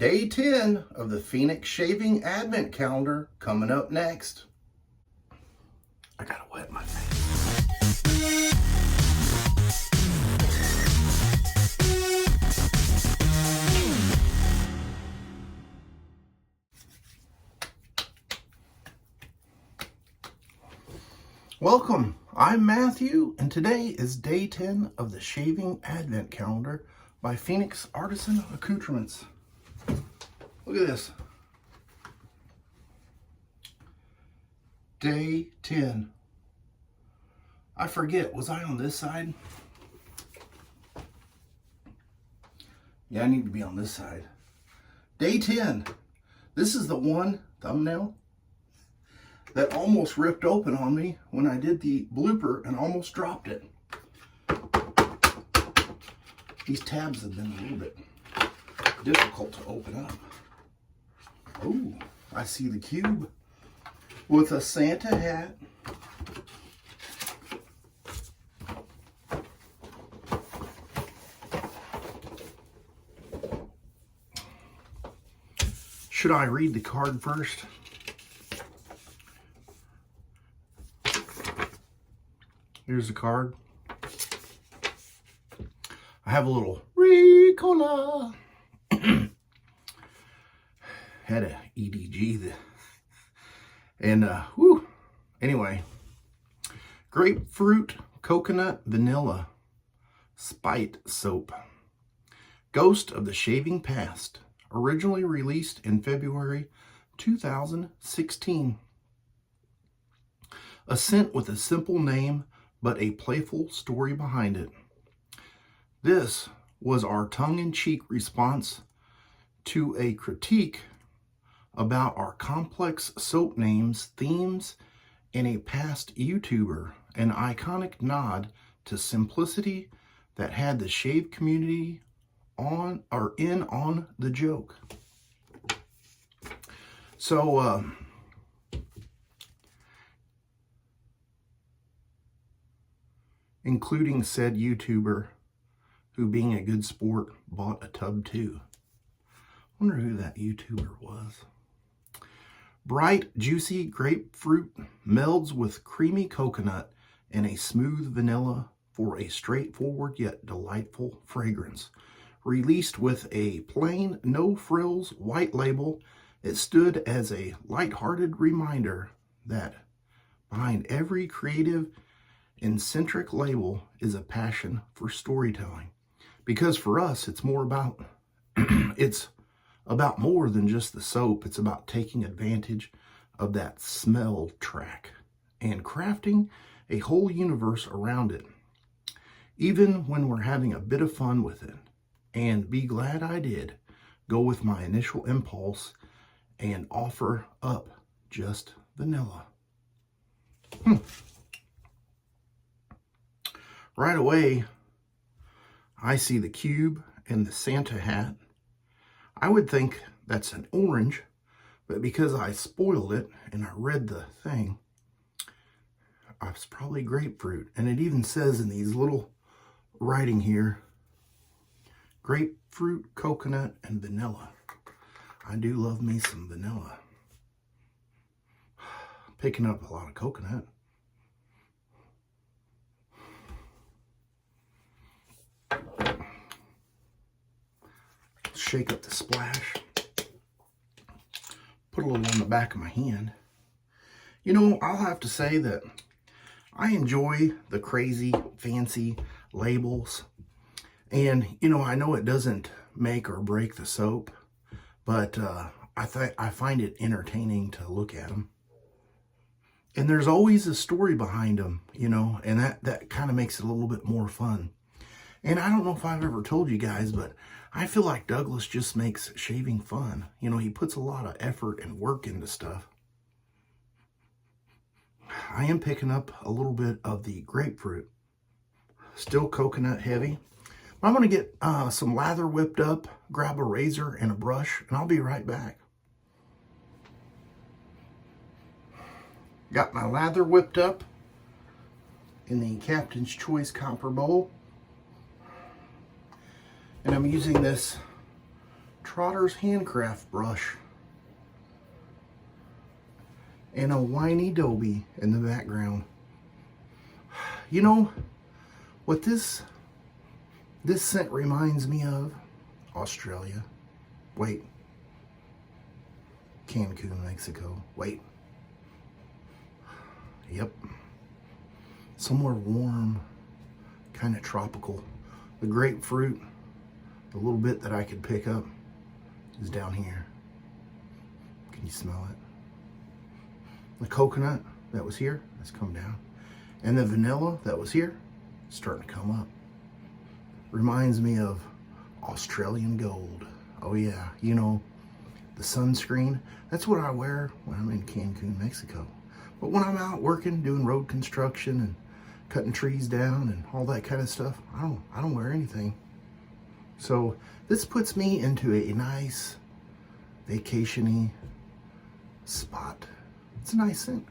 Day 10 of the Phoenix Shaving Advent Calendar coming up next. I gotta wet my face. Welcome, I'm Matthew, and today is day 10 of the Shaving Advent Calendar by Phoenix Artisan Accoutrements. Look at this. Day 10. I forget, was I on this side? Yeah, I need to be on this side. Day 10. This is the one thumbnail that almost ripped open on me when I did the blooper and almost dropped it. These tabs have been a little bit difficult to open up. Oh, I see the cube with a Santa hat. Should I read the card first? Here's the card. I have a little Ricola. Had a EDG and whew. Anyway, grapefruit, coconut, vanilla, spite soap. Ghost of the Shaving Past, originally released in February 2016. A scent with a simple name, but a playful story behind it. This was our tongue-in-cheek response to a critique about our complex soap names, themes, and a past YouTuber, an iconic nod to simplicity that had the shave community on the joke. So, including said YouTuber, who being a good sport bought a tub too. Wonder who that YouTuber was. Bright, juicy grapefruit melds with creamy coconut and a smooth vanilla for a straightforward yet delightful fragrance. Released with a plain, no-frills white label, it stood as a lighthearted reminder that behind every creative, eccentric label is a passion for storytelling. Because for us, it's more about it's about more than just the soap. It's about taking advantage of that smell track and crafting a whole universe around it, even when we're having a bit of fun with it. And be glad I did go with my initial impulse and offer up just vanilla. Right away, I see the cube and the Santa hat. I would think that's an orange, but because I spoiled it and I read the thing, it's probably grapefruit. And it even says in these little writing here, grapefruit, coconut, and vanilla. I do love me some vanilla. Picking up a lot of coconut. Shake up the splash. Put a little on the back of my hand. You know, I'll have to say that I enjoy the crazy, fancy labels. And, you know, I know it doesn't make or break the soap, but I find it entertaining to look at them. And there's always a story behind them, you know, and that kind of makes it a little bit more fun. And I don't know if I've ever told you guys, but I feel like Douglas just makes shaving fun. You know, he puts a lot of effort and work into stuff. I am picking up a little bit of the grapefruit. Still coconut heavy. I'm going to get some lather whipped up, grab a razor and a brush, and I'll be right back. Got my lather whipped up in the Captain's Choice copper bowl. And I'm using this Trotters handcraft brush. And a whiny Dobie in the background. You know what this scent reminds me of? Australia. Wait. Cancun, Mexico. Wait. Yep. Somewhere warm, kind of tropical. The grapefruit, the little bit that I could pick up, is down here. Can you smell it? The coconut that was here, has come down. And the vanilla that was here, is starting to come up. Reminds me of Australian gold. Oh yeah, you know, the sunscreen. That's what I wear when I'm in Cancun, Mexico. But when I'm out working, doing road construction and cutting trees down and all that kind of stuff, I don't wear anything. So this puts me into a nice vacation-y spot. It's a nice scent.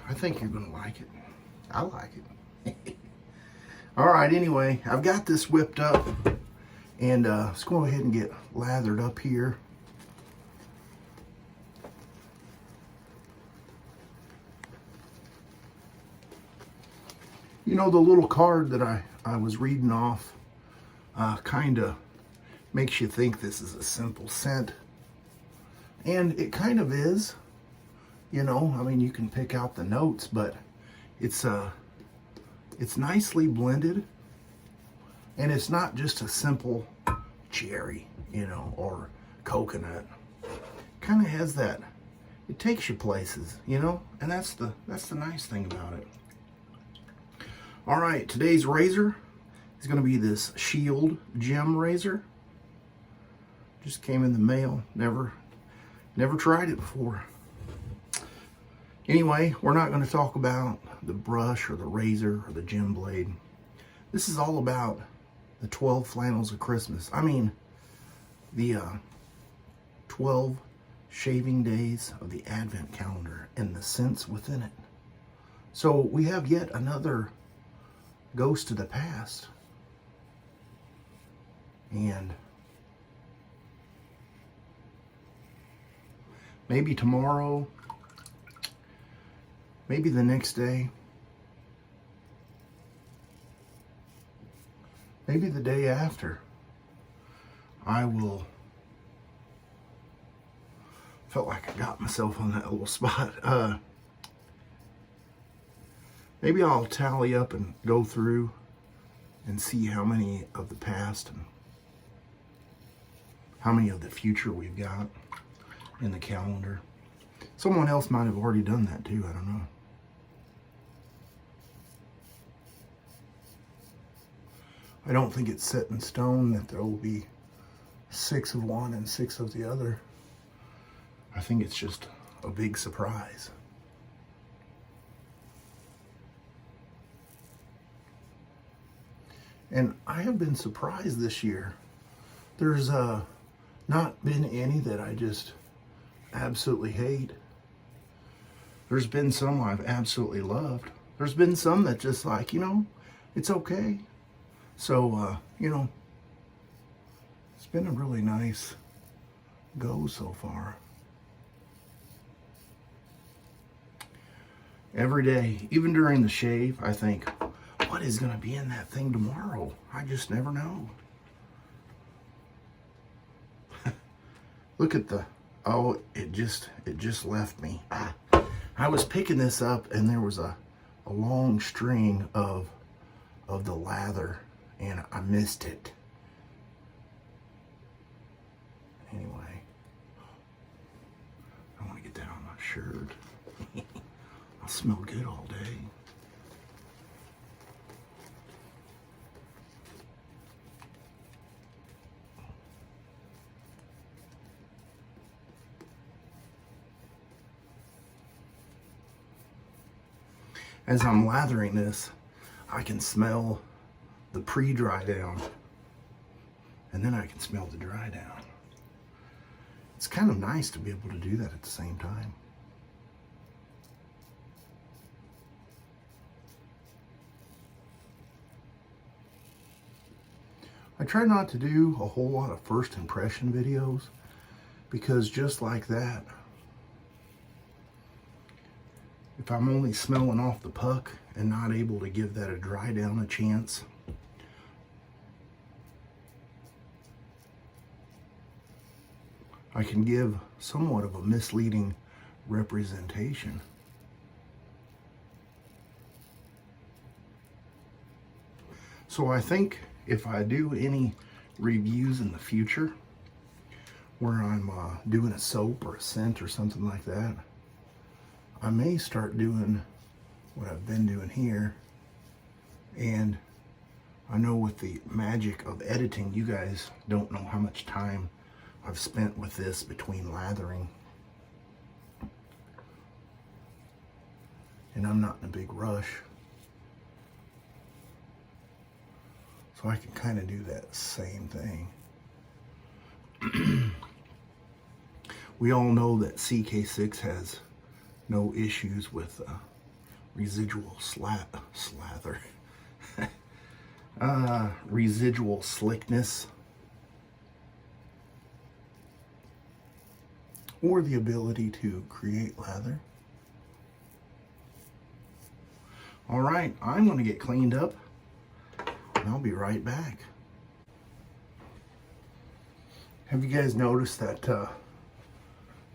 I think you're gonna like it. I like it. All right, anyway, I've got this whipped up, and let's go ahead and get lathered up here. You know, the little card that I was reading off kind of makes you think this is a simple scent. And it kind of is. You know, I mean, you can pick out the notes, but it's nicely blended. And it's not just a simple cherry, you know, or coconut. Kind of has that, it takes you places, you know, and that's the nice thing about it. All right, today's razor is going to be this Shield gem razor. Just came in the mail. Never tried it before. Anyway, we're not going to talk about the brush or the razor or the gem blade. This is all about the 12 flannels of Christmas. I mean, the 12 shaving days of the Advent calendar and the scents within it. So we have yet another Ghost to the Past. And maybe tomorrow, maybe the next day, maybe the day after, I will, felt like I got myself on that little spot. Maybe I'll tally up and go through and see how many of the past and how many of the future we've got in the calendar. Someone else might have already done that too, I don't know. I don't think it's set in stone that there will be 6 of one and 6 of the other. I think it's just a big surprise. And I have been surprised this year. There's not been any that I just absolutely hate. There's been some I've absolutely loved. There's been some that just like, you know, it's okay. So, you know, it's been a really nice go so far. Every day, even during the shave, I think, what is going to be in that thing tomorrow? I just never know. Look at the, oh, it just left me. I was picking this up and there was a long string of the lather and I missed it. Anyway, I want to get that on my shirt. I'll smell good all day. As I'm lathering this, I can smell the pre-dry down, and then I can smell the dry down. It's kind of nice to be able to do that at the same time. I try not to do a whole lot of first impression videos because just like that, if I'm only smelling off the puck and not able to give that a dry down a chance, I can give somewhat of a misleading representation. So I think if I do any reviews in the future where I'm doing a soap or a scent or something like that, I may start doing what I've been doing here. And I know with the magic of editing, you guys don't know how much time I've spent with this between lathering. And I'm not in a big rush. So I can kind of do that same thing. We all know that CK6 has no issues with residual slather. Residual slickness. Or the ability to create lather. All right, I'm going to get cleaned up. And I'll be right back. Have you guys noticed that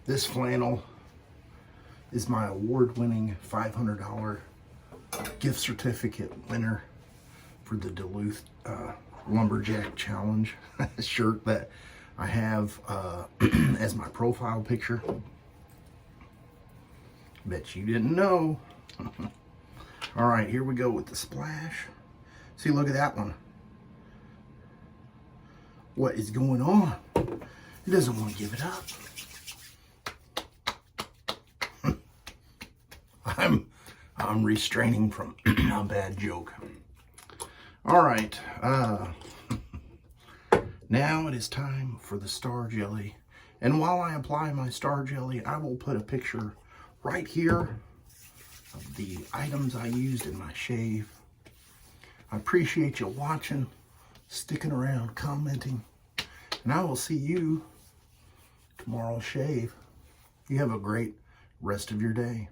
this flannel is my award-winning $500 gift certificate winner for the Duluth Lumberjack Challenge shirt that I have as my profile picture? Bet you didn't know. All right, here we go with the splash. See, look at that one. What is going on? It doesn't want to give it up. I'm restraining from a bad joke. All right. Now it is time for the star jelly. And while I apply my star jelly, I will put a picture right here of the items I used in my shave. I appreciate you watching, sticking around, commenting, and I will see you tomorrow's shave. You have a great rest of your day.